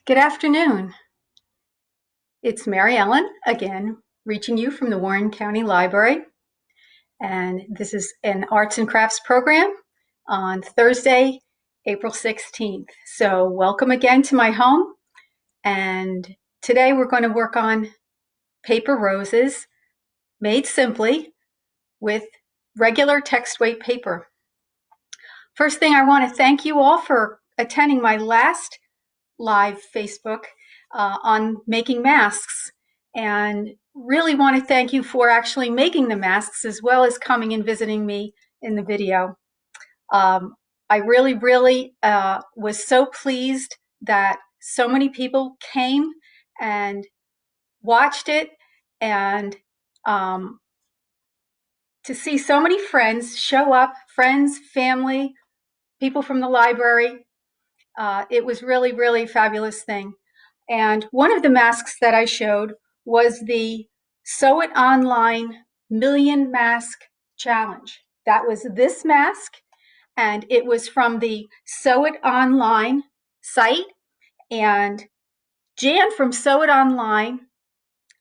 Good afternoon. It's Mary Ellen again, reaching you from the Warren County Library. And this is an arts and crafts program on Thursday, April 16th. So welcome again to my home. And today we're going to work on paper roses made simply with regular text weight paper. First thing, I want to thank you all for attending my last live Facebook on making masks, and really want to thank you for actually making the masks as well as coming and visiting me in the video. I really was so pleased that so many people came and watched it, and to see so many friends show up, friends, family, people from the library. It was really a fabulous thing. And one of the masks that I showed was the Sew It Online Million Mask Challenge. That was this mask, and it was from the Sew It Online site. And Jan from Sew It Online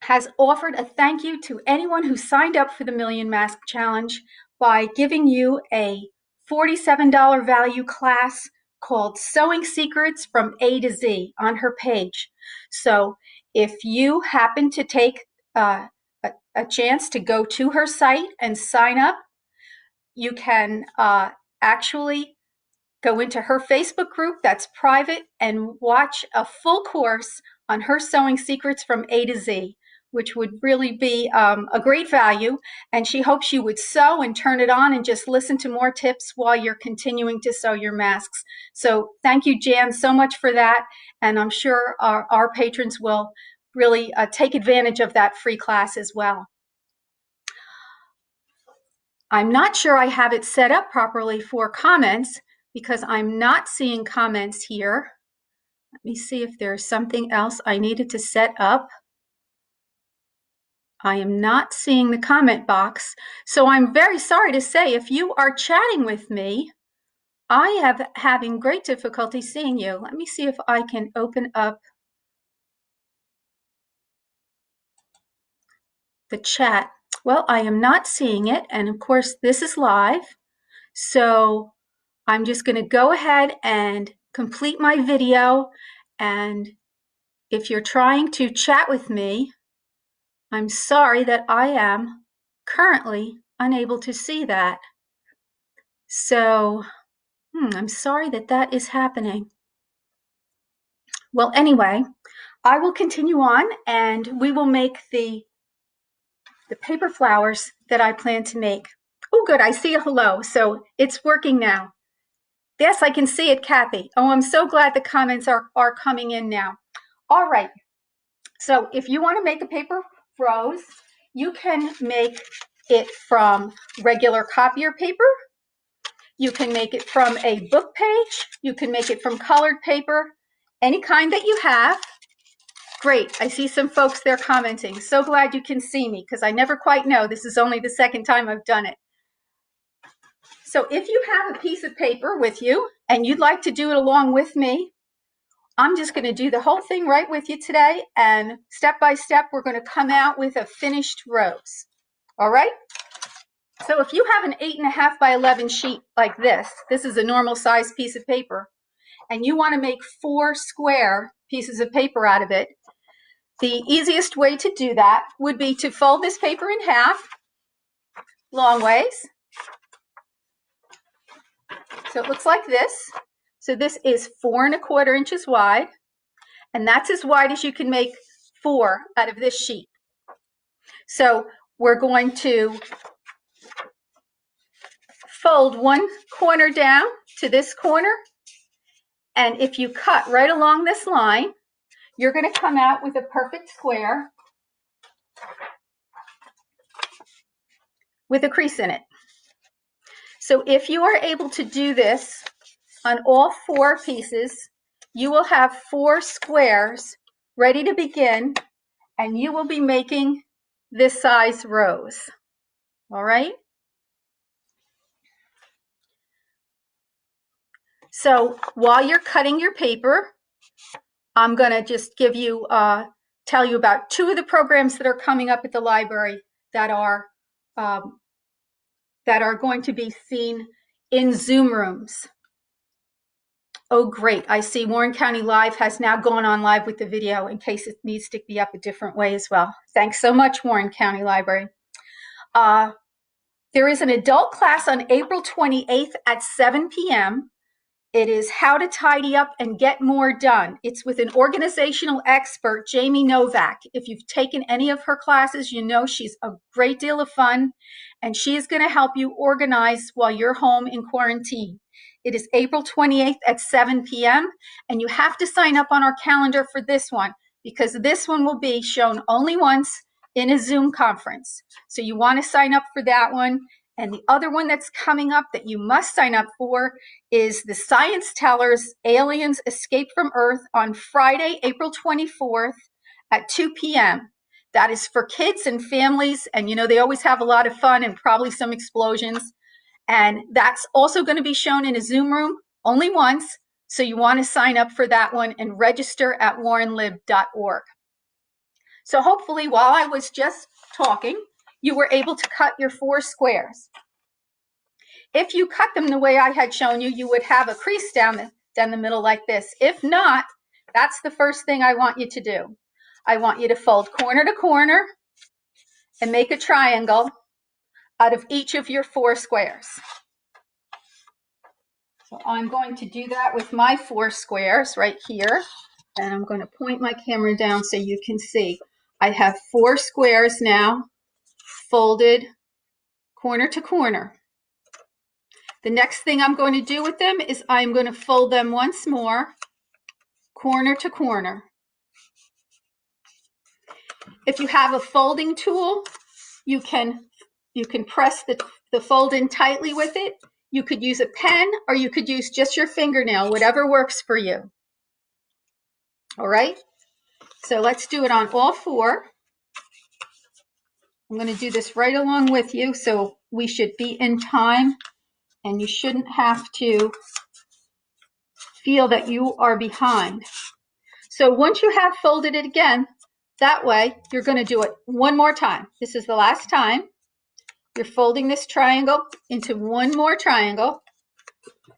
has offered a thank you to anyone who signed up for the Million Mask Challenge by giving you a $47 value class called Sewing Secrets from A to Z on her page. So if you happen to take a chance to go to her site and sign up, you can actually go into her Facebook group that's private and watch a full course on her sewing secrets from A to Z, which would really be a great value. And she hopes you would sew and turn it on and just listen to more tips while you're continuing to sew your masks. So thank you, Jan, so much for that. And I'm sure our patrons will really take advantage of that free class as well. I'm not sure I have it set up properly for comments because I'm not seeing comments here. Let me see if there's something else I needed to set up. I am not seeing the comment box. So I'm very sorry to say, if you are chatting with me, I am having great difficulty seeing you. Let me see if I can open up the chat. Well, I am not seeing it. And of course, this is live. So I'm just going to go ahead and complete my video. And if you're trying to chat with me, I'm sorry that I am currently unable to see that. So I'm sorry that that is happening. Well, anyway, I will continue on and we will make the paper flowers that I plan to make. Oh, good. I see a hello. So it's working now. Yes, I can see it, Kathy. Oh, I'm so glad the comments are coming in now. All right. So if you want to make a paper rose, you can make it from regular copier paper. You can make it from a book page. You can make it from colored paper, any kind that you have. Great. I see some folks there commenting. So glad you can see me because I never quite know. This is only the second time I've done it. So if you have a piece of paper with you and you'd like to do it along with me, I'm just going to do the whole thing right with you today. And step by step, we're going to come out with a finished rose. All right? So if you have an 8.5 by 11 sheet like this is a normal size piece of paper, and you want to make 4 square pieces of paper out of it, the easiest way to do that would be to fold this paper in half, long ways. So it looks like this. So this is 4¼ inches wide, and that's as wide as you can make 4 out of this sheet. So we're going to fold one corner down to this corner, and if you cut right along this line, you're going to come out with a perfect square with a crease in it. So if you are able to do this on all 4 pieces, you will have 4 squares ready to begin, and you will be making this size rose. All right? So while you're cutting your paper, I'm going to just give you, tell you about two of the programs that are coming up at the library that are going to be seen in Zoom rooms. Oh, great. I see Warren County Live has now gone on live with the video in case it needs to be up a different way as well. Thanks so much, Warren County Library. There is an adult class on April 28th at 7 p.m. It is How to Tidy Up and Get More Done. It's with an organizational expert, Jamie Novak. If you've taken any of her classes, you know she's a great deal of fun, and she is going to help you organize while you're home in quarantine. It is April 28th at 7 p.m., and you have to sign up on our calendar for this one because this one will be shown only once in a Zoom conference. So you want to sign up for that one. And the other one that's coming up that you must sign up for is the Science Tellers Aliens Escape from Earth on Friday, April 24th at 2 p.m. That is for kids and families. And, you know, they always have a lot of fun and probably some explosions. And that's also going to be shown in a Zoom room only once. So you want to sign up for that one and register at warrenlib.org. So hopefully while I was just talking, you were able to cut your 4 squares. If you cut them the way I had shown you, you would have a crease down the middle like this. If not, that's the first thing I want you to do. I want you to fold corner to corner and make a triangle out of each of your 4 squares. So I'm going to do that with my 4 squares right here. And I'm going to point my camera down so you can see. I have 4 squares now folded corner to corner. The next thing I'm going to do with them is I'm going to fold them once more, corner to corner. If you have a folding tool, you can press the fold in tightly with it. You could use a pen or you could use just your fingernail, whatever works for you. All right, so let's do it on all 4. I'm going to do this right along with you, so we should be in time and you shouldn't have to feel that you are behind. So once you have folded it again, that way you're going to do it one more time. This is the last time. You're folding this triangle into one more triangle.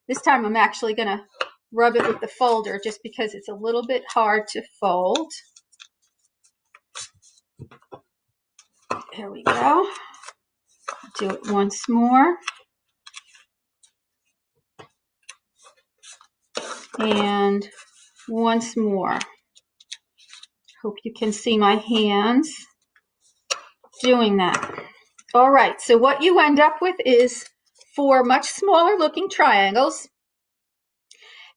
This time I'm actually going to rub it with the folder just because it's a little bit hard to fold. There we go. Do it once more. And once more. Hope you can see my hands doing that. All right, so what you end up with is 4 much smaller looking triangles.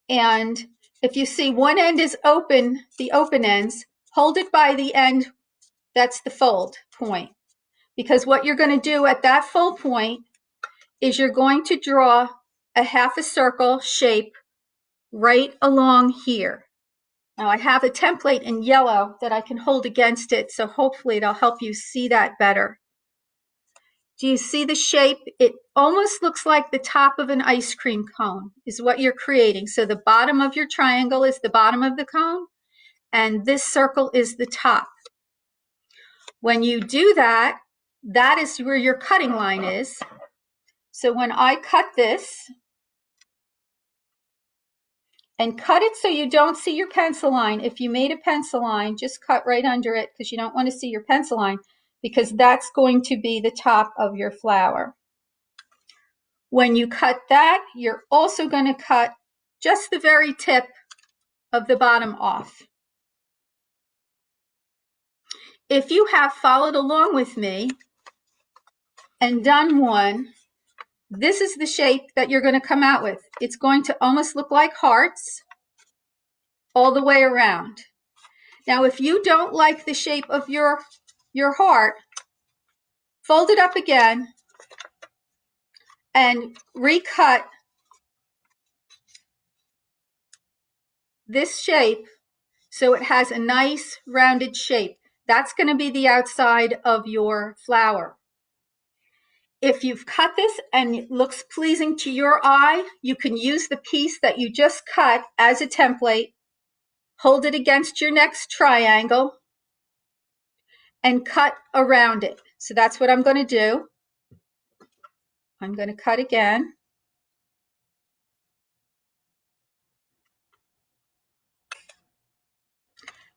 And if you see one end is open, the open ends, hold it by the end, that's the fold point. Because what you're going to do at that fold point is you're going to draw a half a circle shape right along here. Now I have a template in yellow that I can hold against it, so hopefully it'll help you see that better. Do you see the shape? It almost looks like the top of an ice cream cone is what you're creating. So the bottom of your triangle is the bottom of the cone, and this circle is the top. When you do that, that is where your cutting line is. So when I cut this, and cut it so you don't see your pencil line. If you made a pencil line, just cut right under it because you don't want to see your pencil line because that's going to be the top of your flower. When you cut that, you're also going to cut just the very tip of the bottom off. If you have followed along with me and done one, this is the shape that you're going to come out with. It's going to almost look like hearts all the way around. Now, if you don't like the shape of your heart, fold it up again and recut this shape so it has a nice rounded shape. That's going to be the outside of your flower. If you've cut this and it looks pleasing to your eye, you can use the piece that you just cut as a template, hold it against your next triangle, and cut around it. So that's what I'm going to do. I'm going to cut again.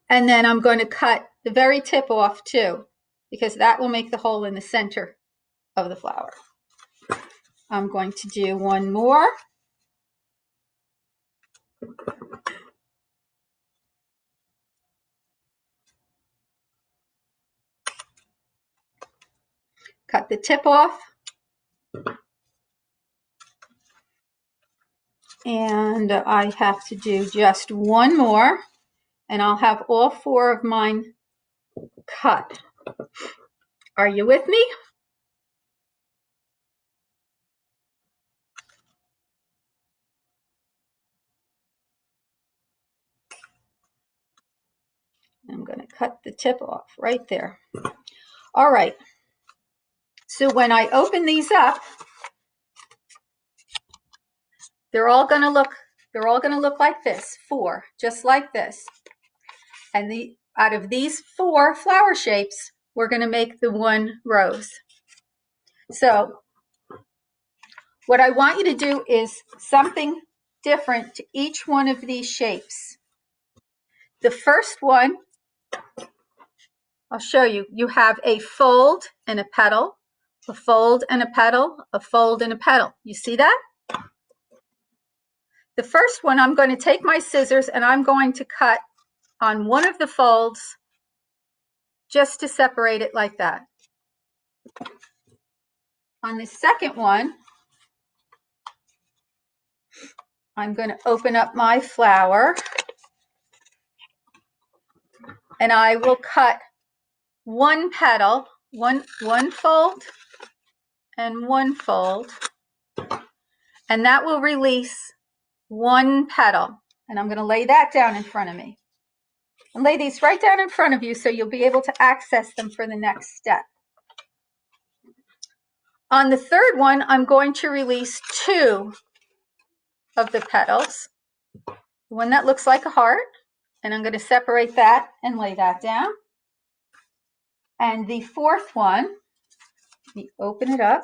And then I'm going to cut the very tip off too, because that will make the hole in the center of the flower. I'm going to do one more. Cut the tip off. And I have to do just one more, and I'll have all 4 of mine cut. Are you with me? I'm going to cut the tip off right there. All right. So when I open these up, they're all going to look like this, 4, just like this. And out of these 4 flower shapes, we're going to make the 1 rose. So what I want you to do is something different to each one of these shapes. The first one, I'll show you. You have a fold and a petal, a fold and a petal, a fold and a petal. You see that? The first one, I'm going to take my scissors and I'm going to cut on one of the folds just to separate it like that. On the second one, I'm going to open up my flower and I will cut one petal, one fold and one fold, and that will release 1 petal. And I'm going to lay that down in front of me. And lay these right down in front of you so you'll be able to access them for the next step. On the third one, I'm going to release 2 of the petals. The one that looks like a heart, and I'm going to separate that and lay that down. And the fourth one, let me open it up.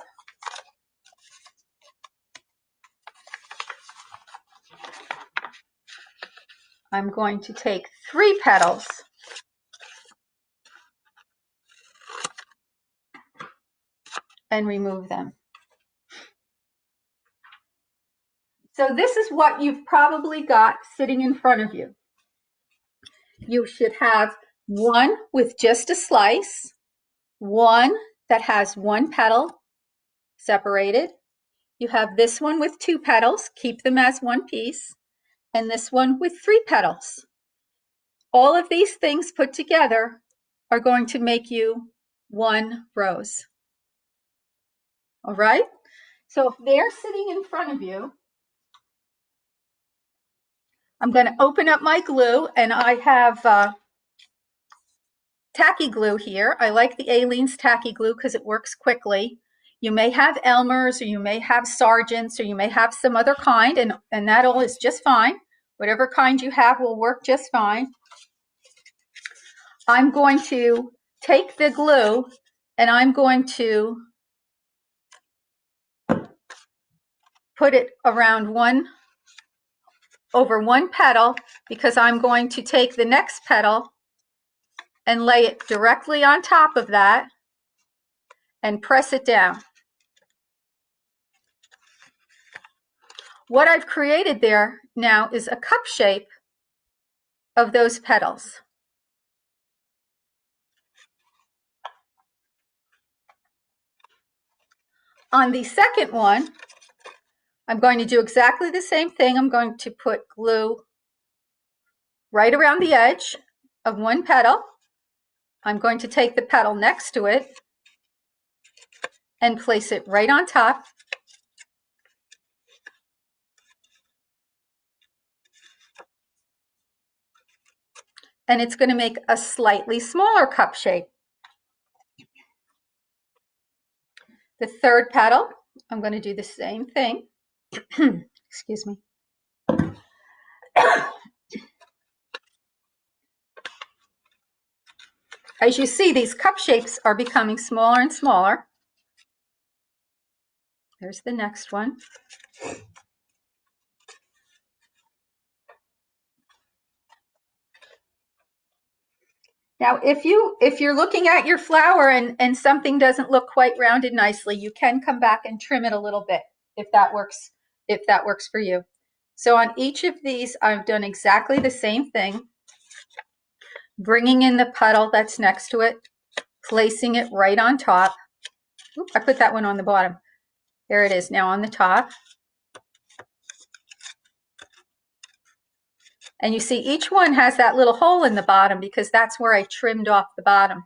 I'm going to take 3 petals and remove them. So this is what you've probably got sitting in front of you. You should have one with just a slice, one that has 1 petal separated. You have this one with 2 petals, keep them as one piece, and this one with 3 petals. All of these things put together are going to make you 1 rose. All right? So if they're sitting in front of you, I'm going to open up my glue, and I have tacky glue here. I like the Aleene's tacky glue because it works quickly. You may have Elmer's, or you may have Sargent's, or you may have some other kind, and that all is just fine. Whatever kind you have will work just fine. I'm going to take the glue and I'm going to put it around over one petal, because I'm going to take the next petal and lay it directly on top of that and press it down. What I've created there now is a cup shape of those petals. On the second one, I'm going to do exactly the same thing. I'm going to put glue right around the edge of one petal. I'm going to take the petal next to it and place it right on top. And it's going to make a slightly smaller cup shape. The third petal, I'm going to do the same thing. Excuse me. As you see, these cup shapes are becoming smaller and smaller. There's the next one. Now, if you're looking at your flower and something doesn't look quite rounded nicely, you can come back and trim it a little bit if that works for you. So on each of these, I've done exactly the same thing, bringing in the petal that's next to it, placing it right on top. Oops, I put that one on the bottom. There it is now on the top. And you see each one has that little hole in the bottom because that's where I trimmed off the bottom.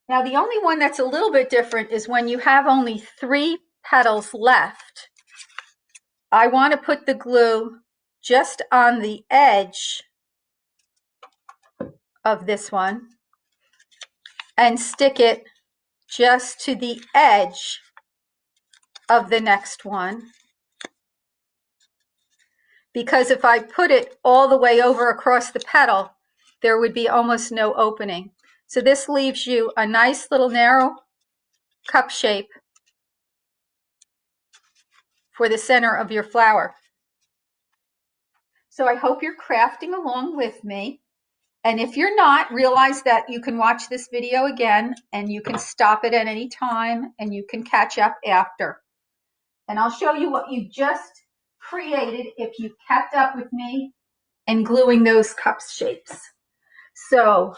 Now the only one that's a little bit different is when you have only 3 petals left. I want to put the glue just on the edge of this one and stick it just to the edge of the next one. Because if I put it all the way over across the petal, there would be almost no opening. So this leaves you a nice little narrow cup shape for the center of your flower. So I hope you're crafting along with me. And if you're not, realize that you can watch this video again and you can stop it at any time and you can catch up after. And I'll show you what you just created if you kept up with me and gluing those cup shapes. So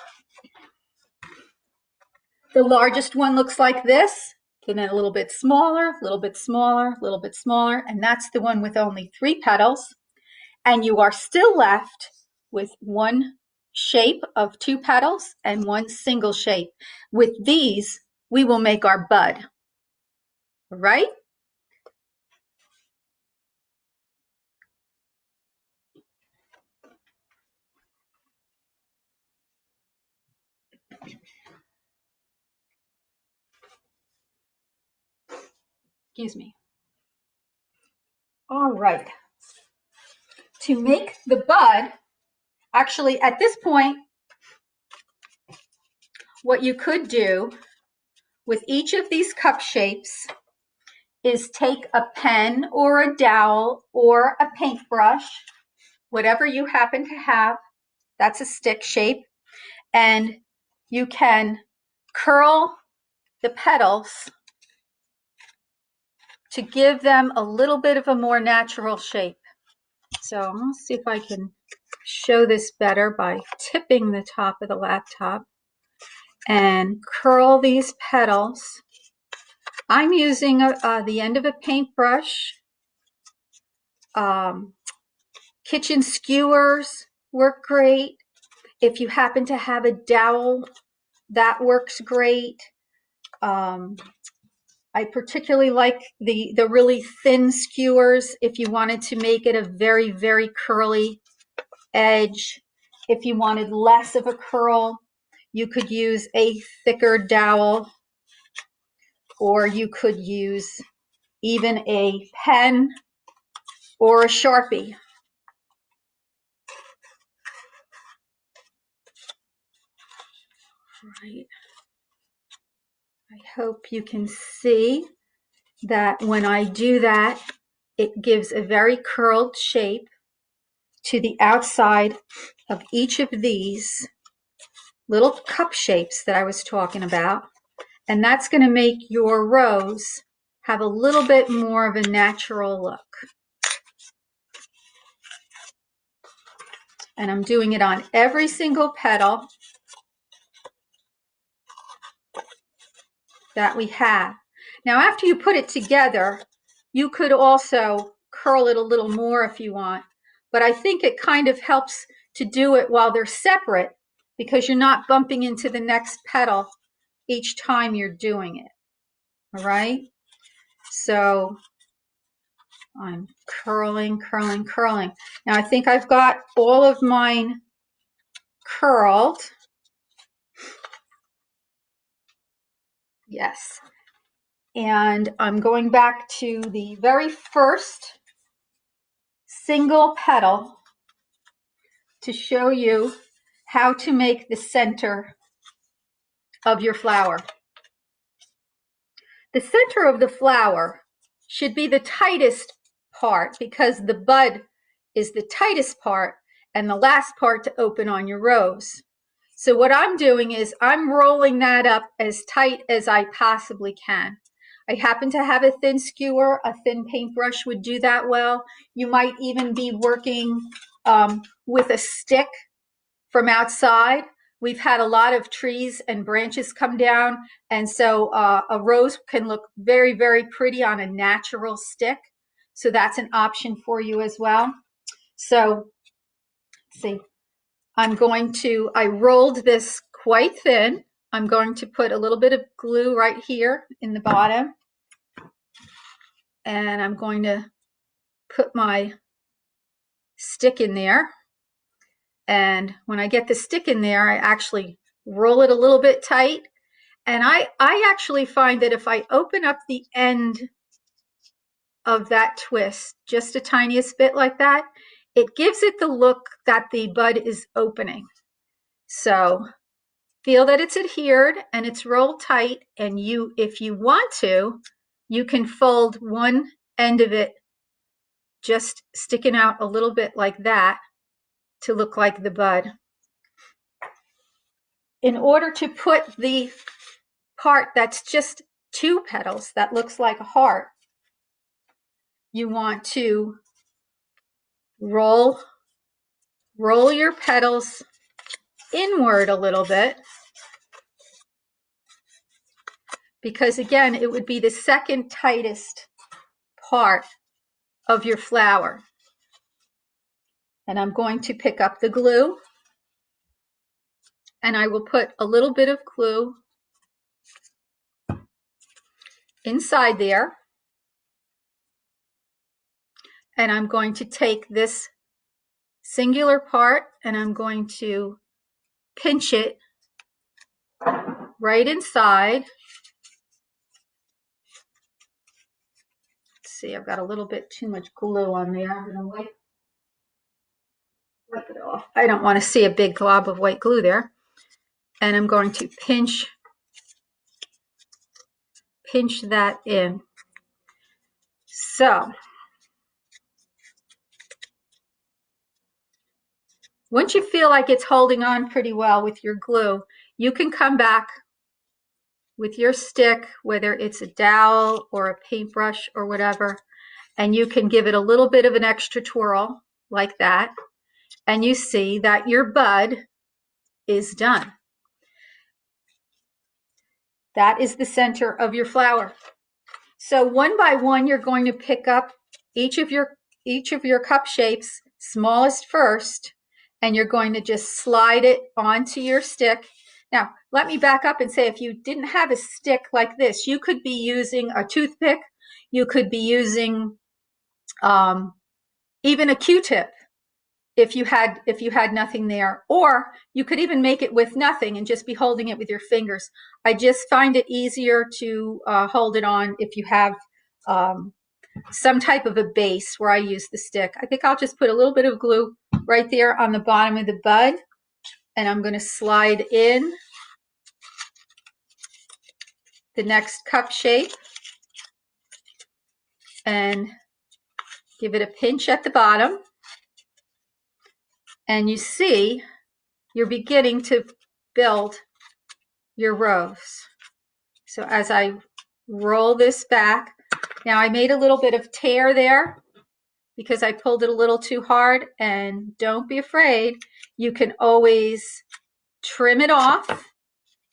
the largest one looks like this, and then a little bit smaller, a little bit smaller, a little bit smaller, and that's the one with only 3 petals. And you are still left with 1 shape of 2 petals and 1 single shape. With these, we will make our bud. All right? Excuse me. All right. To make the bud, actually at this point, what you could do with each of these cup shapes is take a pen or a dowel or a paintbrush, whatever you happen to have, that's a stick shape, and you can curl the petals to give them a little bit of a more natural shape. So I'm going to see if I can show this better by tipping the top of the laptop and curl these petals. I'm using the end of a paintbrush. Kitchen skewers work great. If you happen to have a dowel, that works great. I particularly like the really thin skewers if you wanted to make it a very, very curly edge. If you wanted less of a curl, you could use a thicker dowel, or you could use even a pen or a Sharpie. Right. I hope you can see that when I do that, it gives a very curled shape to the outside of each of these little cup shapes that I was talking about. And that's going to make your rose have a little bit more of a natural look. And I'm doing it on every single petal that we have. Now, after you put it together, you could also curl it a little more if you want, but I think it kind of helps to do it while they're separate because you're not bumping into the next petal each time you're doing it. All right? So I'm curling, curling, curling. Now I think I've got all of mine curled. Yes. And I'm going back to the very first single petal to show you how to make the center of your flower. The center of the flower should be the tightest part because the bud is the tightest part and the last part to open on your rose. So what I'm doing is I'm rolling that up as tight as I possibly can. I happen to have a thin skewer. A thin paintbrush would do that well. You might even be working with a stick from outside. We've had a lot of trees and branches come down, and so a rose can look very, very pretty on a natural stick. So that's an option for you as well. So, let's see, I rolled this quite thin. I'm going to put a little bit of glue right here in the bottom. And I'm going to put my stick in there. And when I get the stick in there, I actually roll it a little bit tight. And I actually find that if I open up the end of that twist just the tiniest bit like that, it gives it the look that the bud is opening. So feel that it's adhered and it's rolled tight, and if you want to, you can fold one end of it just sticking out a little bit like that to look like the bud. In order to put the part that's just 2 petals that looks like a heart, you want to roll your petals inward a little bit, because again, it would be the second tightest part of your flower. And I'm going to pick up the glue, and I will put a little bit of glue inside there. And I'm going to take this singular part and I'm going to pinch it right inside. Let's see, I've got a little bit too much glue on there. I'm going to wipe it off. I don't want to see a big glob of white glue there. And I'm going to pinch that in. So once you feel like it's holding on pretty well with your glue, you can come back with your stick, whether it's a dowel or a paintbrush or whatever, and you can give it a little bit of an extra twirl like that, and you see that your bud is done. That is the center of your flower. So one by one, you're going to pick up each of your cup shapes, smallest first, and you're going to just slide it onto your stick. Now, let me back up and say, if you didn't have a stick like this, you could be using a toothpick. You could be using even a Q-tip if you had nothing there, or you could even make it with nothing and just be holding it with your fingers. I just find it easier to hold it on if you have some type of a base where I use the stick. I think I'll just put a little bit of glue right there on the bottom of the bud, and I'm going to slide in the next cup shape and give it a pinch at the bottom. And you see, you're beginning to build your rose. So as I roll this back, now I made a little bit of tear there because I pulled it a little too hard, and don't be afraid. You can always trim it off.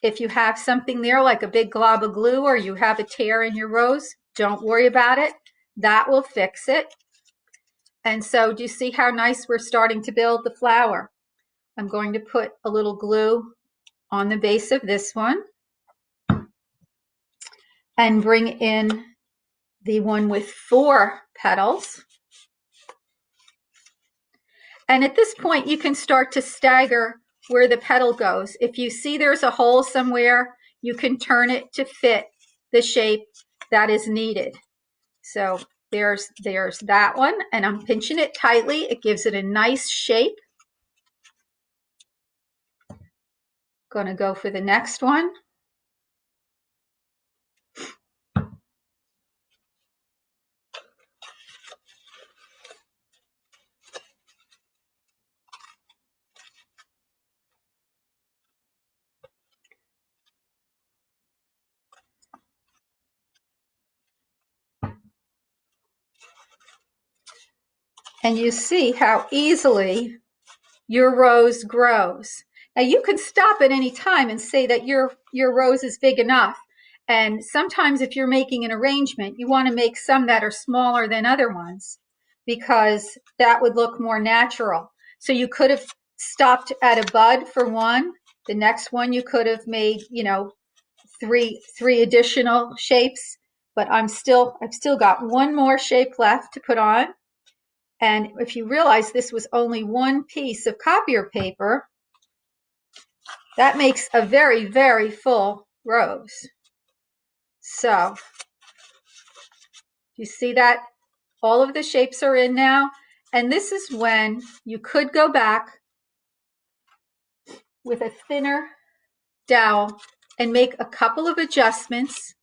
If you have something there like a big glob of glue or you have a tear in your rose, don't worry about it. That will fix it. And so do you see how nice we're starting to build the flower? I'm going to put a little glue on the base of this one and bring in the one with 4 petals. And at this point, you can start to stagger where the petal goes. If you see there's a hole somewhere, you can turn it to fit the shape that is needed. So there's that one, and I'm pinching it tightly. It gives it a nice shape. Going to go for the next one. and you see how easily your rose grows. Now you can stop at any time and say that your rose is big enough. And sometimes if you're making an arrangement, you want to make some that are smaller than other ones because that would look more natural. So you could have stopped at a bud for one. The next one you could have made, three additional shapes, but I've still got one more shape left to put on. And if you realize this was only one piece of copier paper, that makes a very, very full rose. So you see that all of the shapes are in now. And this is when you could go back with a thinner dowel and make a couple of adjustments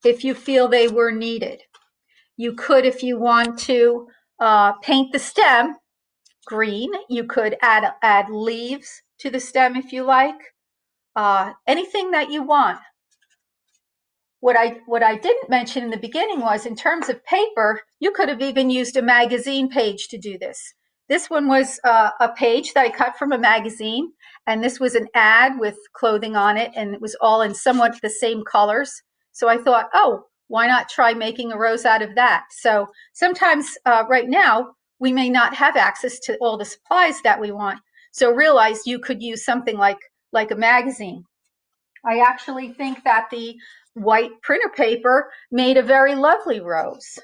if you feel they were needed. You could, if you want to paint the stem green, you could add leaves to the stem if you like. Anything that you want. What I didn't mention in the beginning was in terms of paper, you could have even used a magazine page to do this. This one was a page that I cut from a magazine, and this was an ad with clothing on it, and it was all in somewhat the same colors. So I thought, oh, why not try making a rose out of that? So sometimes right now, we may not have access to all the supplies that we want. So realize you could use something like a magazine. I actually think that the white printer paper made a very lovely rose.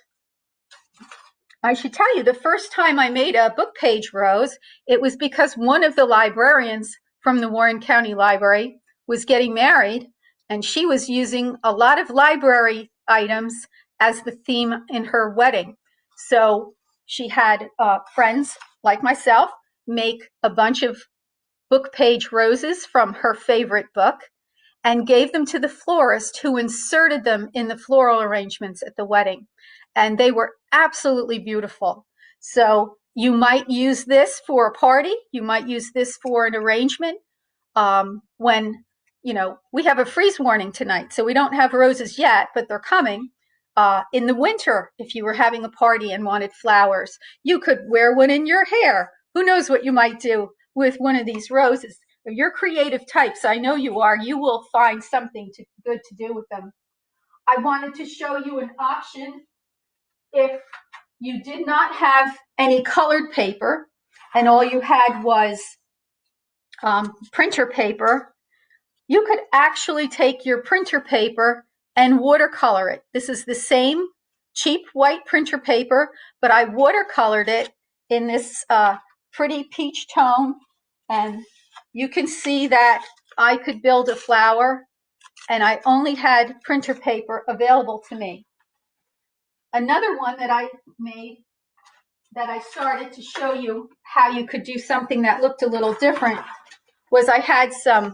I should tell you, the first time I made a book page rose, it was because one of the librarians from the Warren County Library was getting married, and she was using a lot of library items as the theme in her wedding. So she had friends like myself make a bunch of book page roses from her favorite book and gave them to the florist who inserted them in the floral arrangements at the wedding. And they were absolutely beautiful. So you might use this for a party. You might use this for an arrangement when, we have a freeze warning tonight. So we don't have roses yet, but they're coming. In the winter, if you were having a party and wanted flowers, you could wear one in your hair. Who knows what you might do with one of these roses? If you're creative types, I know you are, you will find something good to do with them. I wanted to show you an option if you did not have any colored paper and all you had was printer paper. You could actually take your printer paper and watercolor it. This is the same cheap white printer paper, but I watercolored it in this pretty peach tone, and you can see that I could build a flower, and I only had printer paper available to me. Another one that I made, that I started to show you how you could do something that looked a little different, was I had some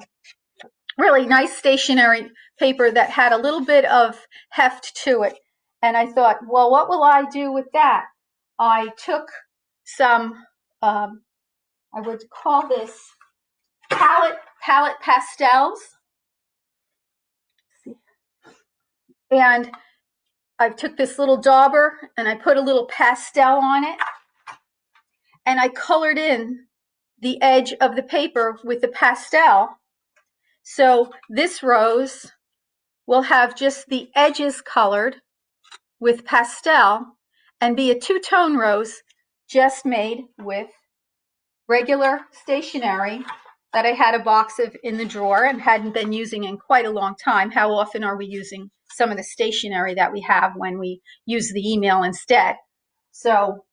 really nice stationery paper that had a little bit of heft to it. And I thought, well, what will I do with that? I took some, I would call this palette pastels. And I took this little dauber and I put a little pastel on it. And I colored in the edge of the paper with the pastel. So this rose will have just the edges colored with pastel and be a two-tone rose just made with regular stationery that I had a box of in the drawer and hadn't been using in quite a long time. How often are we using some of the stationery that we have when we use the email instead? So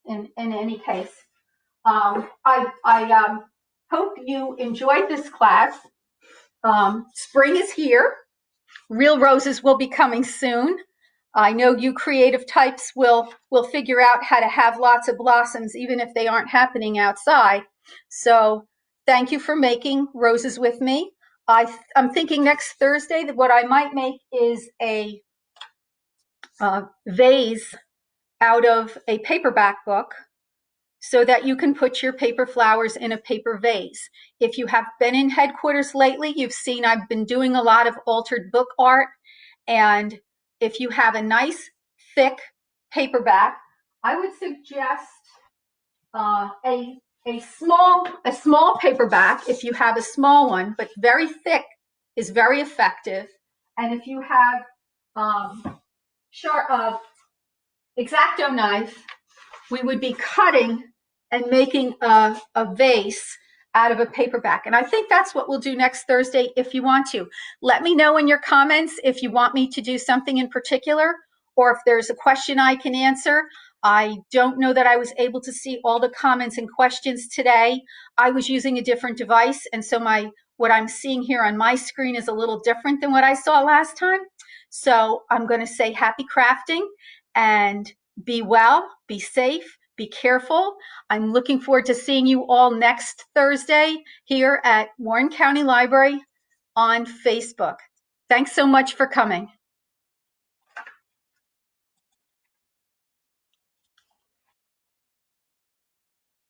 in any case, I hope you enjoyed this class. Spring is here. Real roses will be coming soon. I know you creative types will figure out how to have lots of blossoms even if they aren't happening outside. So thank you for making roses with me. I'm thinking next Thursday that what I might make is a vase out of a paperback book so that you can put your paper flowers in a paper vase. If you have been in headquarters lately, you've seen I've been doing a lot of altered book art. And if you have a nice thick paperback, I would suggest a small paperback if you have a small one, but very thick is very effective. And if you have sharp X-Acto knife, we would be cutting and making a vase out of a paperback. And I think that's what we'll do next Thursday if you want to. Let me know in your comments if you want me to do something in particular or if there's a question I can answer. I don't know that I was able to see all the comments and questions today. I was using a different device, and so what I'm seeing here on my screen is a little different than what I saw last time. So I'm going to say happy crafting and be well, be safe, be careful. I'm looking forward to seeing you all next Thursday here at Warren County Library on Facebook. Thanks so much for coming.